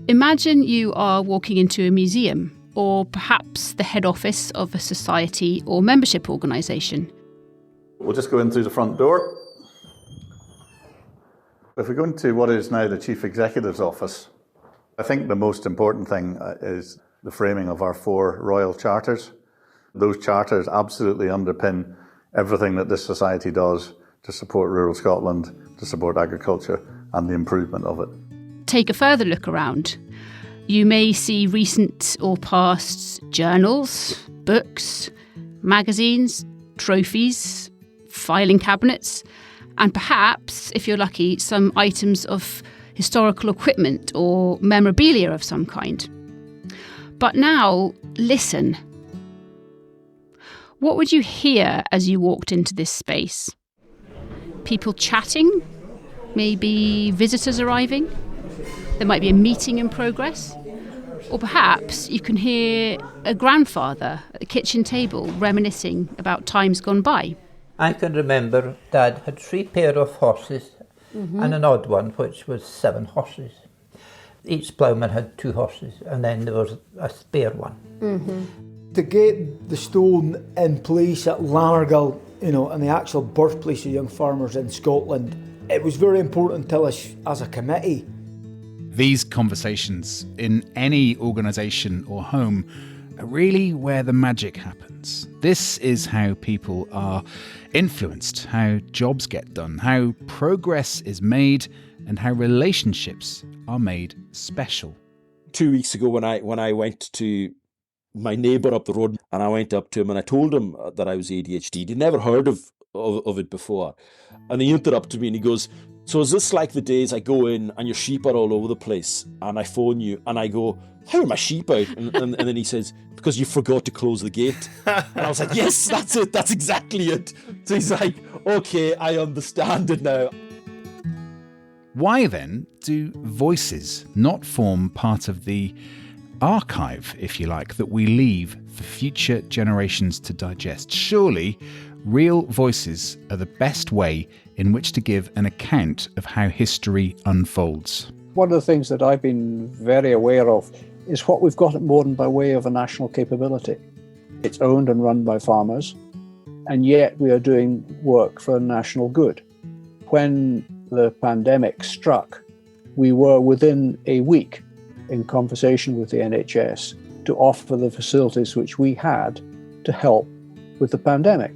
Imagine you are walking into a museum, or perhaps the head office of a society or membership organisation. We'll just go in through the front door. If we go into what is now the Chief Executive's office, I think the most important thing is the framing of our 4 royal charters. Those charters absolutely underpin everything that this society does to support rural Scotland, to support agriculture and the improvement of it. Take a further look around. You may see recent or past journals, books, magazines, trophies, filing cabinets, and perhaps, if you're lucky, some items of historical equipment or memorabilia of some kind. But now, listen. What would you hear as you walked into this space? People chatting? Maybe visitors arriving? There might be a meeting in progress. Or perhaps you can hear a grandfather at the kitchen table reminiscing about times gone by. I can remember Dad had 3 pair of horses and an odd one, which was 7 horses. Each ploughman had 2 horses, and then there was a spare one. To get the stone in place at Lanargyl, and the actual birthplace of young farmers in Scotland, it was very important to us as a committee. These conversations in any organisation or home are really where the magic happens. This is how people are influenced, how jobs get done, how progress is made, and how relationships are made special. 2 weeks ago when I went to my neighbour up the road, and I went up to him and I told him that I was ADHD. He'd never heard of it before. And he interrupted me and he goes, "So is this like the days I go in and your sheep are all over the place and I phone you and I go, 'How are my sheep out?' And then he says, 'Because you forgot to close the gate.'" And I was like, "Yes, that's it. That's exactly it." So he's like, "Okay, I understand it now." Why then do voices not form part of the archive, if you like, that we leave for future generations to digest? Surely real voices are the best way in which to give an account of how history unfolds. One of the things that I've been very aware of is what we've got at Morden by way of a national capability. It's owned and run by farmers, and yet we are doing work for national good. When the pandemic struck, we were within a week in conversation with the NHS to offer the facilities which we had to help with the pandemic.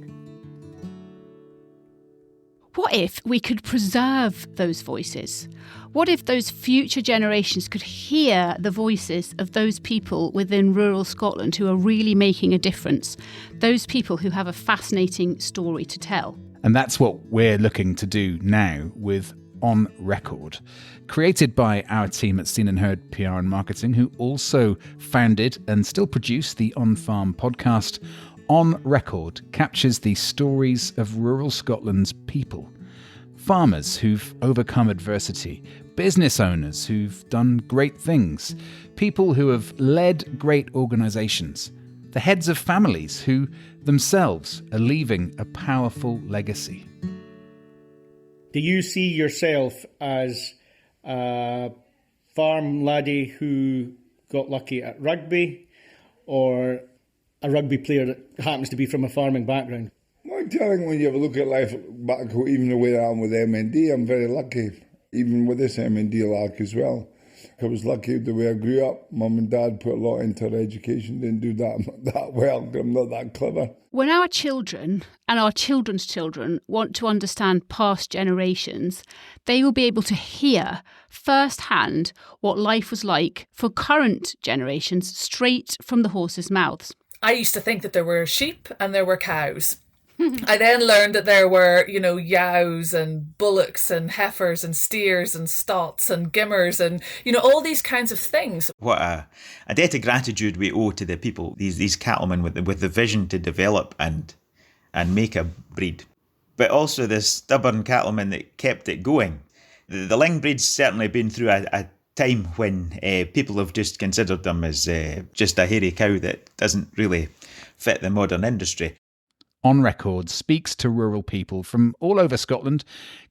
What if we could preserve those voices? What if those future generations could hear the voices of those people within rural Scotland who are really making a difference? Those people who have a fascinating story to tell. And that's what we're looking to do now with OnRECORD, created by our team at Scene&HerdPR and Marketing, who also founded and still produce the OnFARM podcast. OnRECORD captures the stories of rural Scotland's people. Farmers who've overcome adversity, business owners who've done great things, people who have led great organisations, the heads of families who themselves are leaving a powerful legacy. Do you see yourself as a farm laddie who got lucky at rugby, or a rugby player that happens to be from a farming background? Well, I think when you have a look at life back, even the way I am with MND, I'm very lucky. Even with this MND lark as well. I was lucky the way I grew up. Mum and Dad put a lot into our education, didn't do that well. I'm not that clever. When our children and our children's children want to understand past generations, they will be able to hear firsthand what life was like for current generations straight from the horses' mouths. I used to think that there were sheep and there were cows. I then learned that there were, yows and bullocks and heifers and steers and stots and gimmers and, all these kinds of things. What a debt of gratitude we owe to the people, these cattlemen with the vision to develop and make a breed. But also the stubborn cattlemen that kept it going. The Ling breed's certainly been through a time when people have just considered them as just a hairy cow that doesn't really fit the modern industry. OnRECORD speaks to rural people from all over Scotland,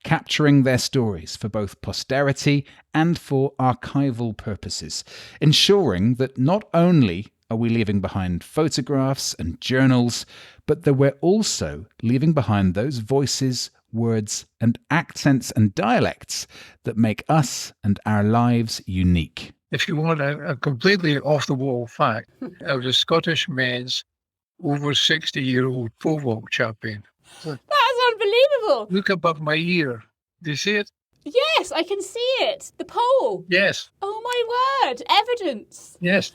capturing their stories for both posterity and for archival purposes, ensuring that not only are we leaving behind photographs and journals, but that we're also leaving behind those voices, words and accents and dialects that make us and our lives unique. If you want a completely off-the-wall fact, I was a Scottish men's over 60-year-old pole vault champion. That is unbelievable. Look above my ear. Do you see it? Yes, I can see it. The pole. Yes. Oh my word. Evidence. Yes.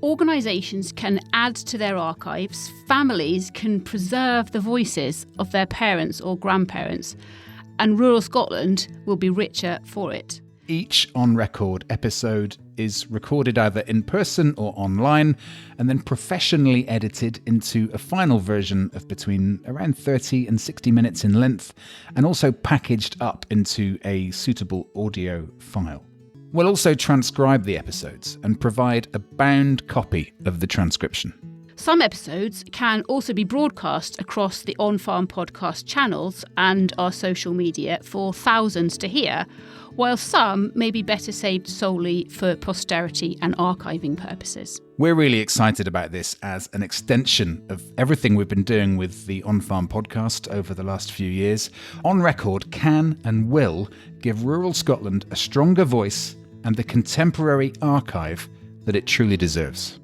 Organisations can add to their archives. Families can preserve the voices of their parents or grandparents. And rural Scotland will be richer for it. Each OnRECORD episode is recorded either in person or online and then professionally edited into a final version of between around 30 and 60 minutes in length and also packaged up into a suitable audio file. We'll also transcribe the episodes and provide a bound copy of the transcription. Some episodes can also be broadcast across the OnFARM podcast channels and our social media for thousands to hear, while some may be better saved solely for posterity and archiving purposes. We're really excited about this as an extension of everything we've been doing with the OnFARM podcast over the last few years. OnRECORD can and will give rural Scotland a stronger voice and the contemporary archive that it truly deserves.